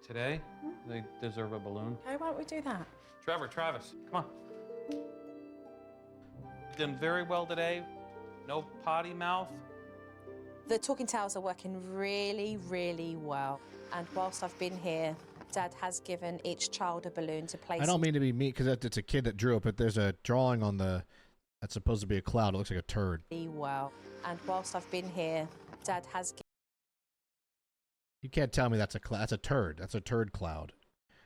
Today, they deserve a balloon. Okay, why don't we do that? Trevor, Travis, come on. Done very well today. No potty mouth. The talking towers are working really, really well. And whilst I've been here, Dad has given each child a balloon to place. I don't mean to be mean because it's a kid that drew it, but there's a drawing on the that's supposed to be a cloud. It looks like a turd. Really well. And whilst I've been here, Dad has. You can't tell me that's a turd. That's a turd cloud.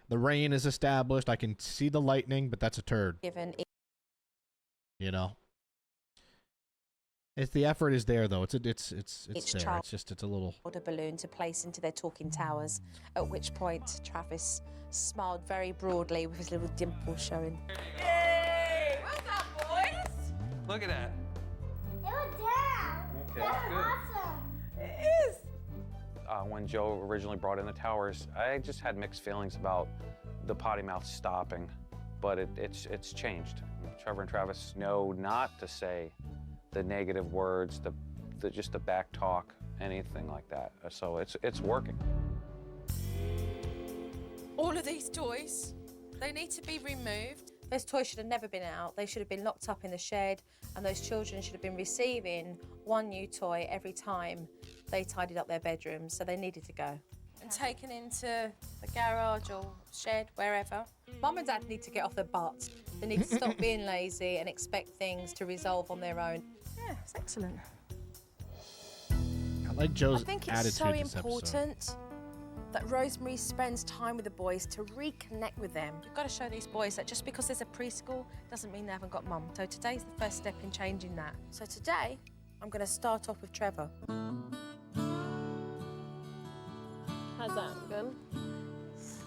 The rain is established. I can see the lightning, but that's a turd. Given. You know. It's the effort is there though. It's there. Child It's just it's a little. A balloon to place into their talking towers. At which point, Travis smiled very broadly with his little dimple showing. Yay! Well done, boys! Look at that. They were down. Okay, That's good. awesome. It is. When Joe originally brought in the towers, I just had mixed feelings about the potty mouth stopping, but it's changed. Trevor and Travis know not to say the negative words, just the back talk, anything like that. So it's working. All of these toys, they need to be removed. Those toys should have never been out. They should have been locked up in the shed, and those children should have been receiving one new toy every time they tidied up their bedrooms, so they needed to go. And taken into the garage or shed, wherever. Mum and Dad need to get off their butts. They need to stop being lazy and expect things to resolve on their own. Yeah, it's excellent. I like Joe's I think attitude it's so this episode. important that Rosemary spends time with the boys to reconnect with them. You've got to show these boys that just because there's a preschool doesn't mean they haven't got mum. So today's the first step in changing that. So today, I'm going to start off with Trevor. How's that? Good?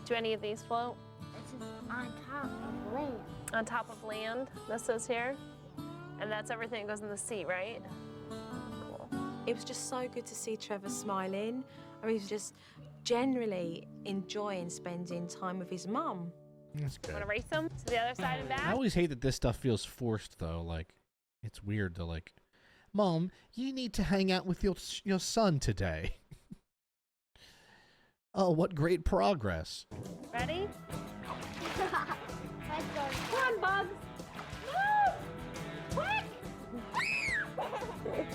Do any of these float? This is on top of land. On top of land, this is here? And that's everything that goes in the seat, right? Cool. It was just so good to see Trevor smiling. I mean, he was just generally enjoying spending time with his mum. That's good. Want to race them to the other side and back? I always hate that this stuff feels forced though. Like, it's weird to like, Mom, you need to hang out with your son today. Oh, what great progress. Ready? Let's go. Come on, Bugs. Move! Quick!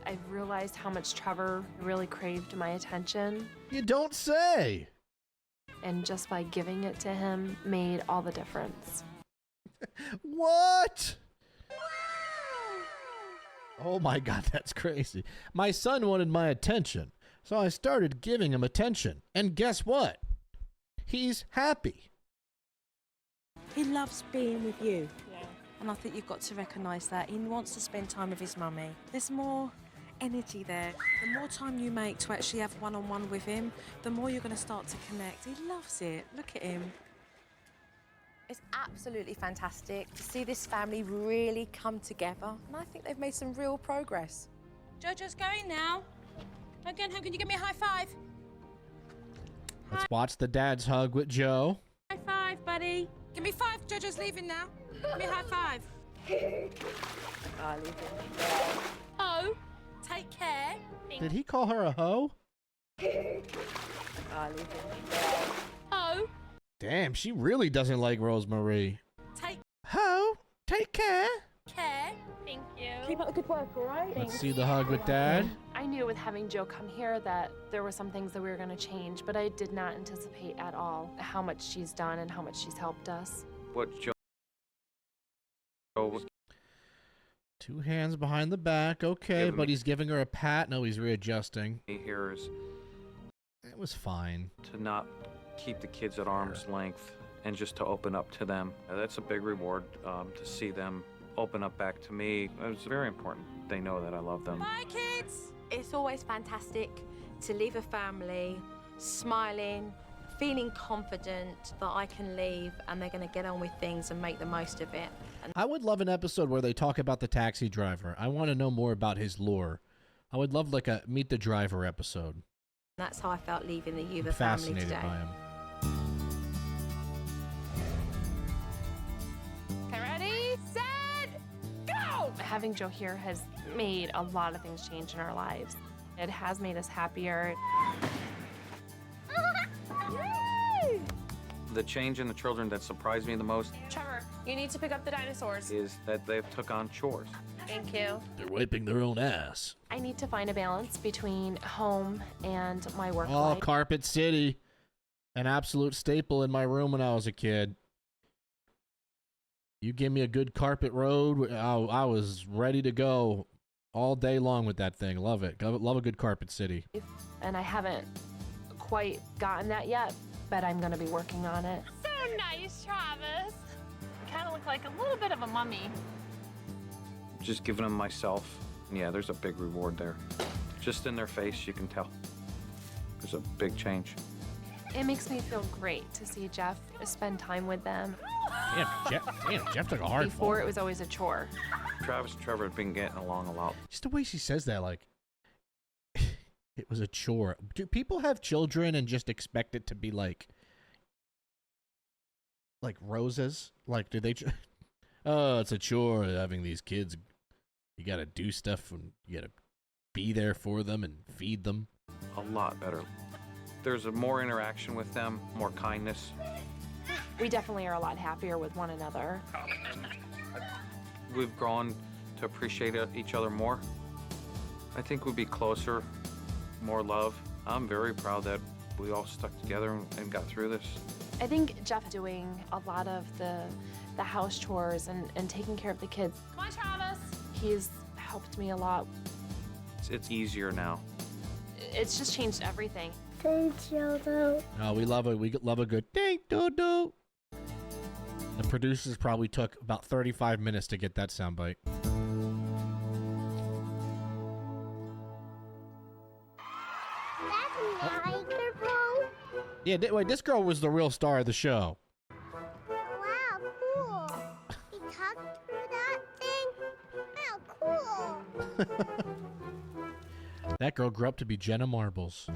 I've realized how much Trevor really craved my attention, You don't say. and just by giving it to him made all the difference. What? Oh my God, that's crazy. My son wanted my attention, so I started giving him attention. And guess what? He's happy. He loves being with you. Yeah. And I think you've got to recognise that. He wants to spend time with his mummy. There's more energy there. The more time you make to actually have one-on-one with him, the more you're going to start to connect. He loves it. Look at him. It's absolutely fantastic to see this family really come together, and I think they've made some real progress. Jojo's going now. Again, can you give me a high five? Let's watch the dad's hug with Joe. High five, buddy. Give me 5. Jojo's leaving now. Give me a high five. Oh, take care. Did he call her a hoe? Oh, Damn, she really doesn't like Rosemary. take Hoe, take care. care. Thank you. Keep up the good work, all right? Let's see the hug with dad. I knew with having Joe come here that there were some things that we were going to change, but I did not anticipate at all how much she's done and how much she's helped us. What Joe was 2 hands behind the back. Okay, Give but me- he's giving her a pat. No, he's readjusting. here is It was fine. to not keep the kids at arm's length and just to open up to them. That's a big reward to see them open up back to me. It's very important. They know that I love them. Bye, kids. It's always fantastic to leave a family smiling, feeling confident that I can leave and they're going to get on with things and make the most of it. And I would love an episode where they talk about the taxi driver. I want to know more about his lore. I would love like a Meet the Driver episode. that's how I felt leaving the I'm Yuva family fascinated today. by him. Okay, ready, set, go! Having Joe here has made a lot of things change in our lives. It has made us happier. The change in the children that surprised me the most Trevor, you need to pick up the dinosaurs. is that they've took on chores. Thank you. They're wiping their own ass. I need to find a balance between home and my work Oh, life. Carpet City. An absolute staple in my room when I was a kid. You give me a good carpet road, I was ready to go all day long with that thing. Love it. Love a good Carpet City. And I haven't quite gotten that yet, but I'm going to be working on it. So nice, Travis. You kind of look like a little bit of a mummy. Just giving them myself. Yeah, there's a big reward there. Just in their face, you can tell. There's a big change. It makes me feel great to see Jeff spend time with them. Jeff took a hard Before fall. it was always a chore. Travis and Trevor have been getting along a lot. Just the way she says that, like, it was a chore. Do people have children and just expect it to be like roses? Like, do they? Oh, it's a chore having these kids. You gotta do stuff and you gotta be there for them and feed them. A lot better. There's a more interaction with them, more kindness. We definitely are a lot happier with one another. We've grown to appreciate each other more. I think we'd be closer, more love. I'm very proud that we all stuck together and got through this. I think Jeff doing a lot of the house chores and taking care of the kids. Come on, Travis. He's helped me a lot. It's easier now. It's just changed everything. Thanks, Jojo. Oh, we love a good ding doo doo. The producers probably took about 35 minutes to get that soundbite. That's my microphone. Yeah, wait, this girl was the real star of the show. Wow, cool. He talked through that thing. Wow, cool. That girl grew up to be Jenna Marbles.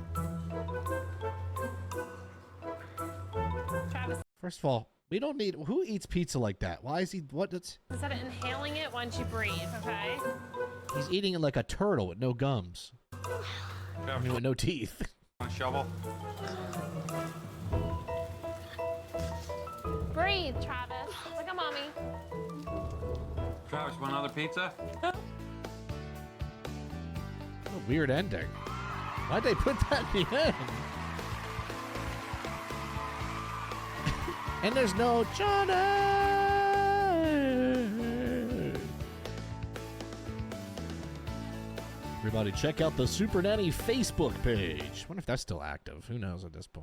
Travis, First of all, we don't need. Who eats pizza like that? Why is he? What? It's, instead of inhaling it, why don't you breathe, okay? he's eating it like a turtle with no gums. I mean, with no teeth. Want a shovel? Breathe, Travis. Look at mommy. Travis, want another pizza? What a weird ending. Why'd they put that in the end? And there's no Johnny. Everybody, check out the Supernanny Facebook page. I wonder if that's still active. Who knows at this point.